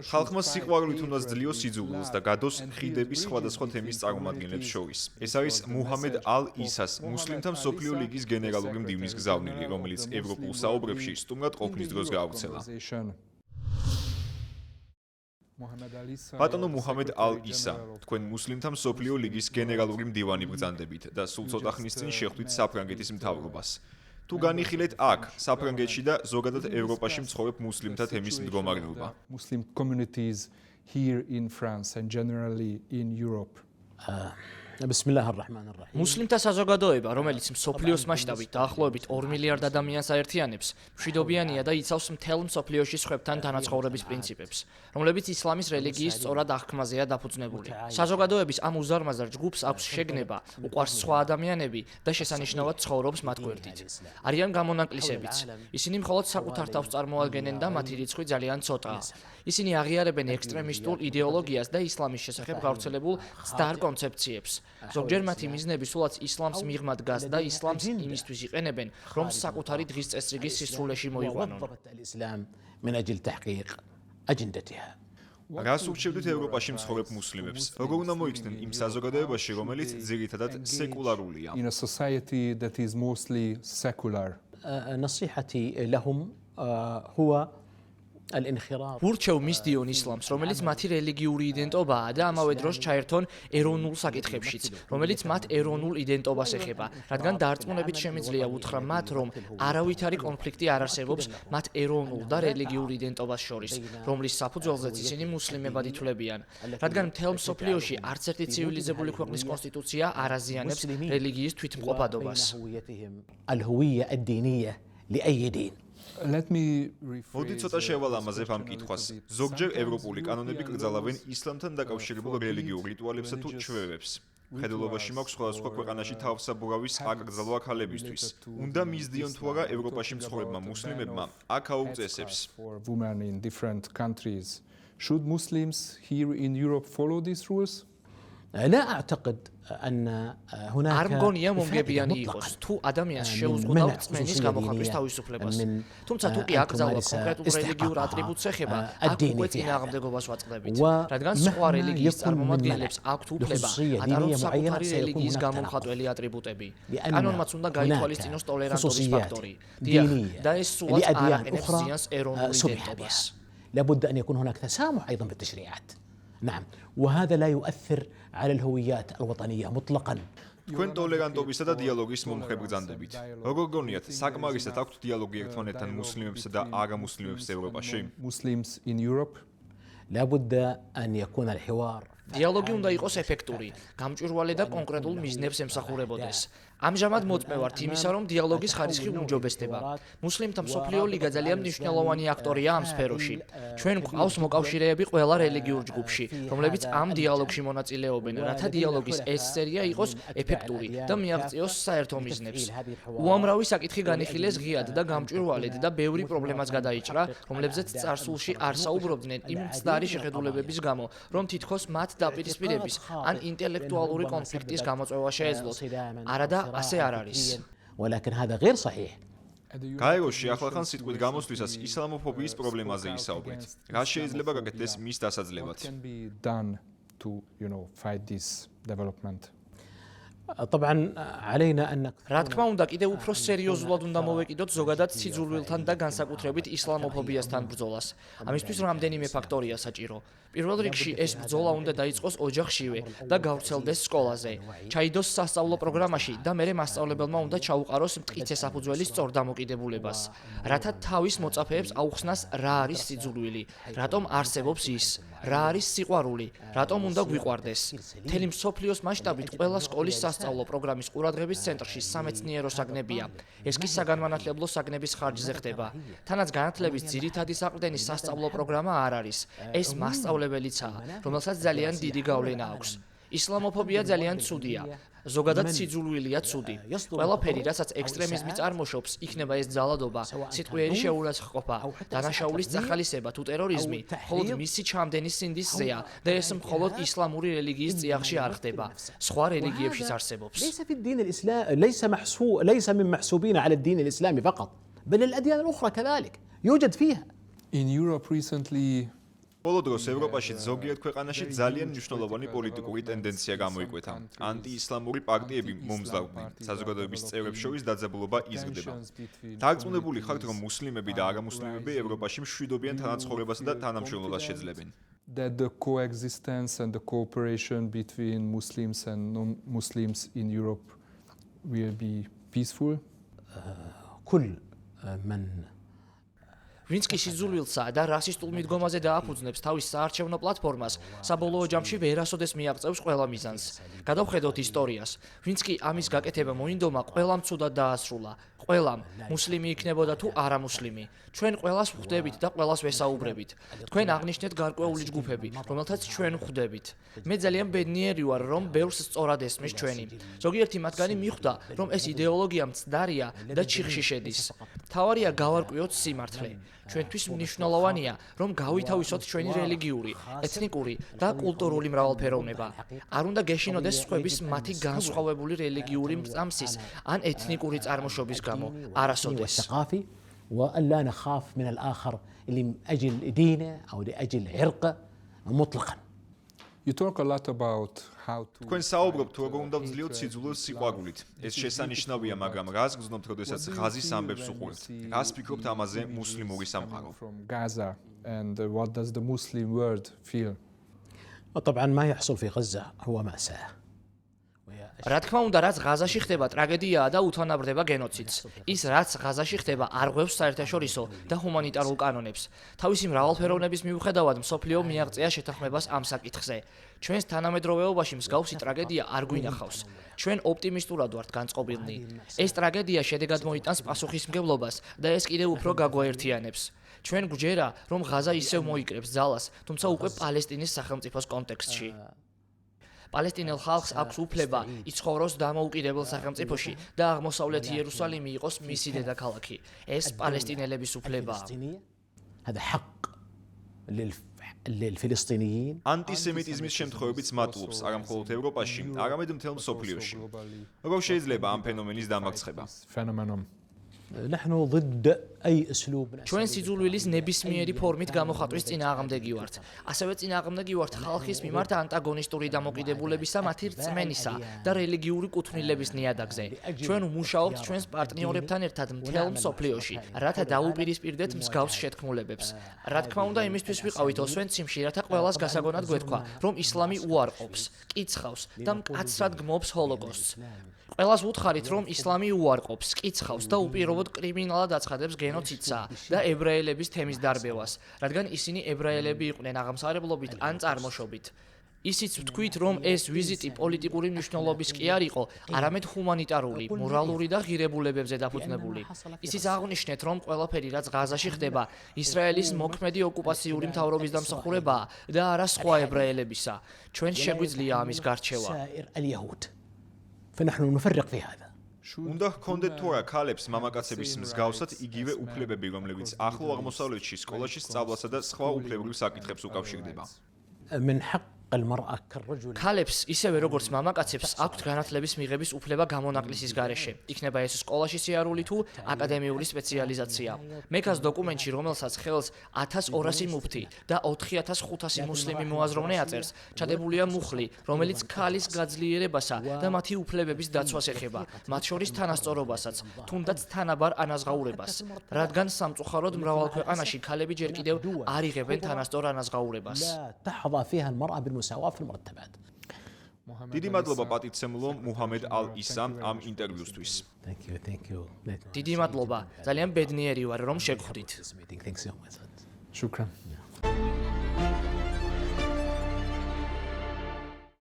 ხალხმა სიყვარულით უნდა ძლიოს სიძულვილს და გადოს ხიდების სხვადასხვა თემის წარმომადგენლებს შორის. ეს არის მუჰამედ ალ-ისას, მუსლიმთა მსოფლიო ლიგის გენერალური მდივნის გზავნილი, რომელიც ევროპულ საუბრებში სტუმრად ყოფნის დროს გაავრცელა. ბატონო მუჰამედ ალ-ისა, თქვენ მუსლიმთა მსოფლიო ლიგის გენერალური მდივანი ბრძანდებით და სულ ცოტა ხნის წინ შეხვდით საფრანგეთის მთავრობას. თუ განიხილეთ აქ, საფრანგეთში და ზოგადად ევროპაში მცხოვრებ მუსლიმთა თემის მდგომარეობა. Muslim communities here in France and generally in Europe. მუსლიმთა საზოგადოება, რომელიც მსოფლიოს მასშტაბით დაახლოებით 2 მილიარდ ადამიანს აერთიანებს, მშვიდობიანია და იცავს მთელ მსოფლიოში სხვებთან თანაცხოვრების პრინციპებს, რომლებიც ისლამის რელიგიის სწორად აღქმაზეა დაფუძნებული. საზოგადოების ამ უზარმაზარ ჯგუფს აქვს შეგნება, უყვარს სხვა ადამიანები და შესანიშნავად ცხოვრობს მათ გვერდით. არიან გამონაკლისებიც. ისინი მხოლოდ საკუთარ თავს წარმოადგენენ და მათი რიცხვი ძალიან ცოტაა. ისინი აღიარებენ ექსტრემისტულ იდეოლოგიას და ისლამის შესახებ გავრცელებულ მცდარ კონცეფციებს. ზოგჯერ მათი მიზნები სულაც ისლამს მიღმა დგას და ისლამს იმისთვის იყენებენ, რომ საკუთარი დღის წესრიგის სისრულეში მოიყვანონ. რას ურჩევდით ევროპაში მცხოვრებ მუსლიმებს? როგორ უნდა მოიქცნენ იმ საზოგადოებაში, რომელიც ძირითადად სეკულარულია? In a society that is mostly secular. نصيحتي لهم هو ურჩევ მისდიონ ისლამს, რომელიც მათი რელიგიური იდენტობაა და ამავე დროს ჩაერთონ ეროვნულ საკითხებშიც, რომელიც მათ ეროვნულ იდენტობას ეხება, რადგან დარწმუნებით შემიძლია უთხრა მათ, რომ არავითარი კონფლიქტი არ არსებობს მათ ეროვნულ და რელიგიურ იდენტობას შორის, რომლის საფუძველზეც ისინი მუსლიმებად ითვლებიან, რადგან მთელ მსოფლიოში არც ერთი ცივილიზებული ქვეყნის კონსტიტუცია არ აზიანებს რელიგიის თვითმყოფადობას. Let me მოდი ცოტა შევალამაზებ ამ კითხვას. ზოგჯერ ევროპული კანონები კრძალავენ ისლამთან დაკავშირებულ რელიგიურ რიტუალებსა თუ ჩვევებს. ხედულობაში მაქვს სხვადასხვა ქვეყანაში თავსაბურავის აკრძალვა ქალებისთვის. უნდა მისდიონ თუ არა ევროპაში მცხოვრებმა მუსლიმებმა აქ აუწესებს. women in different countries. Should Muslims here in Europe follow these rules? لا أعتقد أن هناك არ მგონია მომგებიანი იყოს თუ ადამიანს შეუზღუდა რწმენის გამოხატვის თავისუფლებას. თუმცა თუ კი აკრძალვა კონკრეტულ რელიგიურ ატრიბუტს ეხება, აქ უკვე წინააღმდეგობას ვაწყდებით, რადგან სხვა რელიგიის წარმომადგენლებს აქვთ უფლება ატარონ საკუთარი რელიგიის გამომხატველი ატრიბუტები. კანონმაც უნდა გაითვალისწინოს ტოლერანტობის ფაქტორი. დიახ, და ეს სულაც არ აყენებს ზიანს ეროვნულ იდენტობას. لابد أن يكون هناك تسامح أيضا بالتشريعات. نعم، وهذا لا يؤثر على الهويات الوطنية مطلقا. თქვენ ტოლერანტობისა და დიალოგის მომხრე ბრძანდებით. როგორ გონიათ, საკმარისად აქვთ დიალოგი ერთმანეთთან მუსლიმებსა და არამუსლიმებს ევროპაში? Muslims in Europe? لابد أن يكون الحوار დიალოგი უნდა იყოს ეფექტური, გამჭვირვალე და კონკრეტულ მიზნებს ემსახურებოდეს. ამჟამად მოწმე ვართ იმისა, რომ დიალოგის ხარისხი უმჯობესდება. მუსლიმთა მსოფლიო ლიგა ძალიან მნიშვნელოვანი აქტორია ამ სფეროში. ჩვენ გვყავს მოკავშირეები ყველა რელიგიურ ჯგუფში, რომლებიც ამ დიალოგში მონაწილეობენ, რათა დიალოგის ეს სერია იყოს ეფექტური და მიაღწიოს საერთო მიზნებს. უამრავი საკითხი განიხილეს ღიად და გამჭვირვალედ და ბევრი პრობლემაც გადაიჭრა, რომლებზეც წარსულში არ საუბრობდნენ იმ მცდარი შეხედულებების გამო, რომ თითქოს მათ დაპირისპირების ან ინტელექტუალური კონფლიქტის გამოწვევა შეეძლოთ. არადა ასე არ არის. ولكن هذا غير صحيح. გაეროში ახლახან სიტყვით გამოსვლისას ისლამოფობიის პრობლემაზე ისაუბრეთ. რა შეიძლება გაკეთდეს მის დასაძლევად? What can be done to, fight this development? طبعا علينا أن რა თქმა უნდა, კიდევ უფრო სერიოზულად უნდა მოვეკიდოთ ზოგადად სიძულვილთან და განსაკუთრებით ისლამოფობიასთან ბრძოლას. ამისთვის რამდენიმე ფაქტორია საჭირო. პირველ რიგში ეს ბრძოლა უნდა დაიწყოს ოჯახშივე და გავრცელდეს სკოლაზე. ჩაიდოს სასწავლო პროგრამაში და მერე მასწავლებელმა უნდა ჩაუყაროს მტკიცე საფუძველის სწორდამოკიდებულებას, რათა თავის მოწაფეებს აუხსნას რა არის სიძულვილი, რატომ არსებობს ის, რა არის სიყვარული, რატომ უნდა გვიყვარდეს. მთელი მსოფლიოს მასშტაბით ყველა სკოლის სასწავლო პროგრამის ყურადღების ცენტრში სამეცნიერო საგნებია. ეს კი საგანმანათლებლო საგნების ხარჯზე ხდება. თანაც განათლების ძირითადი საყრდენი სასწავლო პროგრამა არ არის. ეს მასწავლებელიცაა, რომელსაც ძალიან დიდი გავლენა აქვს. ისლამოფობია ძალიან ცუდია. ზოგადად სიძულვილია ცუდი. ყველაფერი, რასაც ექსტრემიზმი წარმოშობს, იქნება ეს ძალადობა, სიტყვიერი შეურაცხყოფა, დანაშაულის წახალისება თუ ტერორიზმი, მხოლოდ მისი ჩამდენის სინდისზეა და ეს მხოლოდ ისლამური რელიგიის წიაღში არ ხდება. სხვა რელიგიებშიც არსებობს. ليس في الدين الإسلام ليس من محسوبين على الدين الإسلامي فقط، بل الأديان الأخرى كذلك يوجد فيها. In Europe recently ბოლო დროს ევროპაში ზოგიერთ ქვეყანაში ძალიან მნიშვნელოვანი პოლიტიკური ტენდენცია გამოიკვეთა. ანტიისლამური პარტიები მომძლავრდნენ. საზოგადოების წევრებს შორის დაძაბულობა იზრდება. დარწმუნებული ხართ, რომ მუსლიმები და არამუსლიმები ევროპაში მშვიდობიან თანაცხოვრებასა და თანამშრომლობას შეძლებენ. That the coexistence and the cooperation between Muslims and non-Muslims in Europe will be peaceful. كل من ვინც კი სიძულვილსა და რასისტულ მიდგომაზე დააფუძნებს თავის საარჩევნო პლატფორმას, საბოლოო ჯამში ვერასოდეს მიაღწევს ყველა მიზანს. გადავხედოთ ისტორიას. ვინც კი ამის გაკეთება მოინდომა, ყველამ ცუდად დაასრულა. ყველამ, მუსლიმი იქნებოდა თუ არამუსლიმი. ჩვენ ყველას ვხვდებით და ყველას ვესაუბრებით. თქვენ აღნიშნეთ გარკვეული ჯგუფები, რომელთაც ჩვენ ვხვდებით. მე ძალიან ბედნიერი ვარ, რომ ბევრს სწორად ესმის ჩვენი. ზოგიერთი მათგანი მიხვდა, რომ ეს იდეოლოგია მცდარია და ჩიხში შედის. თავარია გავარკვიოთ სიმართლე. ჩვენთვის მნიშვნელოვანია, რომ გავითავისოთ ჩვენი რელიგიური, ეთნიკური და კულტურული მრავალფეროვნება. არ უნდა გეშინოდეს სხვების მათი განსხვავებული რელიგიური მწამსის ან ეთნიკური წარმოშობის გამო. არასოდეს. والثقافي وألا نخاف من الآخر اللي من أجل دينه أو لأجل عرقه مطلقا. You talk a lot about how to თქვენ საუბრობთ თუ როგორ უნდა ვძლიოთ სიძულვილს სიყვარულით. ეს შესანიშნავია, მაგრამ რას გრძნობთ, როდესაც ღაზის ამბებს უყურებთ? რას ფიქრობთ ამაზე მუსლიმური სამყარო? from Gaza and what does the Muslim world feel? وطبعا ما يحصل في غزة هو مأساة. რა თქმა უნდა, რაც ღაზაში ხდება, ტრაგედიაა და უთანაბრდება გენოციდს. ის რაც ღაზაში ხდება, არ ღვევს საერთაშორისო და ჰუმანიტარულ კანონებს. თავისი მრავალფეროვნების მიუხედავად, მსოფლიო მიაღწია შეთანხმებას ამ საკითხზე. ჩვენს თანამედროვეობაში მსგავსი ტრაგედია არ გვინახავს. ჩვენ ოპტიმისტურად ვართ განწყობილნი. ეს ტრაგედია შედეგად მოიტანს პასუხისმგებლობას და ეს კიდევ უფრო გაგვაერთიანებს. ჩვენ გვჯერა, რომ ღაზა ისევ მოიკრებს ძალას, თუმცა უკვე პალესტინის სახელმწიფოს კონტექსტში. პალესტინელ ხალხს აქვს უფლება იცხოვროს დამოუკიდებელ სახელმწიფოში და აღმოსავლეთი იერუსალიმი იყოს მისი დედაქალაქი. ეს პალესტინელების უფლებაა. هذا حق للفلسطينيين. ანტისემიტიზმის შემთხვევებიც მატულობს არა მხოლოდ ევროპაში, არამედ მთელ მსოფლიოში. როგორ შეიძლება ამ ფენომენის დამარცხება? phenomenon. نحن ضد أي أسلوب من ჩვენ სიძულვილის ნებისმიერი ფორმით გამოხატვის წინააღმდეგი ვართ. ასევე წინააღმდეგი ვართ ხალხის მიმართ ანტაგონისტური დამოკიდებულებისა, მათი რწმენისა და რელიგიური კუთვნილების ნიადაგზე. ჩვენ ვმუშაობთ ჩვენს პარტნიორებთან ერთად მთელ მსოფლიოში, რათა დაუპირისპირდეთ მსგავს შეთქმულებებს. რა თქმა უნდა, იმისთვის ვიყავით ოსვენციმში, რათა ყველას გასაგონად გვეთქვა, რომ ისლამი უარყოფს, კიცხავს და მკაცრად გმობს ჰოლოკოსტს. ყველას ვუთხარით, რომ ისლამი უარყოფს, კიცხავს და უპირობოდ კრიმინალად აცხადებს გენოციდსა და ებრაელების თემის დარბევას, რადგან ისინი ებრაელები იყვნენ აღმსარებლობით ან წარმოშობით. ისიც ვთქვით, რომ ეს ვიზიტი პოლიტიკური მნიშვნელობის კი არ იყო, არამედ ჰუმანიტარული, მორალური და ღირებულებებზე დაფუძნებული. ისიც აღნიშნეთ, რომ ყველაფერი, რაც ღაზაში ხდება, ისრაელის მოქმედი ოკუპაციური მთავრობის დამსახურებაა და არა სხვა ებრაელებისა. ჩვენ შეგვიძლია ამის გარჩევა. سائر اليهود. فنحن نفرق في هذا. უნდა ჰქონდეთ თუ არა ქალებს მამაკაცების მსგავსად იგივე უფლებები, რომლებიც ახლო აღმოსავლეთში სკოლაში სწავლასა და სხვა უფლებრივ საკითხებს უკავშირდება. من حق المرأة كالرجل. ქალებს, ისევე როგორც მამაკაცებს, აქვთ განათლების მიღების უფლება გამონაკლისის გარეშე. იქნება ეს სკოლაში სიარული თუ აკადემიური სპეციალიზაცია. მეკას დოკუმენტში, რომელსაც ხელს 1200 მუფთი და 4500 მუსლიმი მოაზროვნე აწერს, ჩადებულია მუხლი, რომელიც ქალის გაძლიერებასა და მათი უფლებების დაცვას ეხება, მათ შორის თანასწორობასაც, თუნდაც თანაბარ ანაზღაურებას, რადგან სამწუხაროდ მრავალ ქვეყანაში ქალები ჯერ კიდევ არ იღებენ თანასწორ ანაზღაურებას. لا تحظى فيها المرأة بالمساواة في المرتبات. დიდი მადლობა პატიცემულო მუჰამედ ალ-ისამ ამ ინტერვიუსთვის. Thank you. დიდი მადლობა. ძალიან ბედნიერი ვარ, რომ შეგხვდით. Thanks so much. Shukran.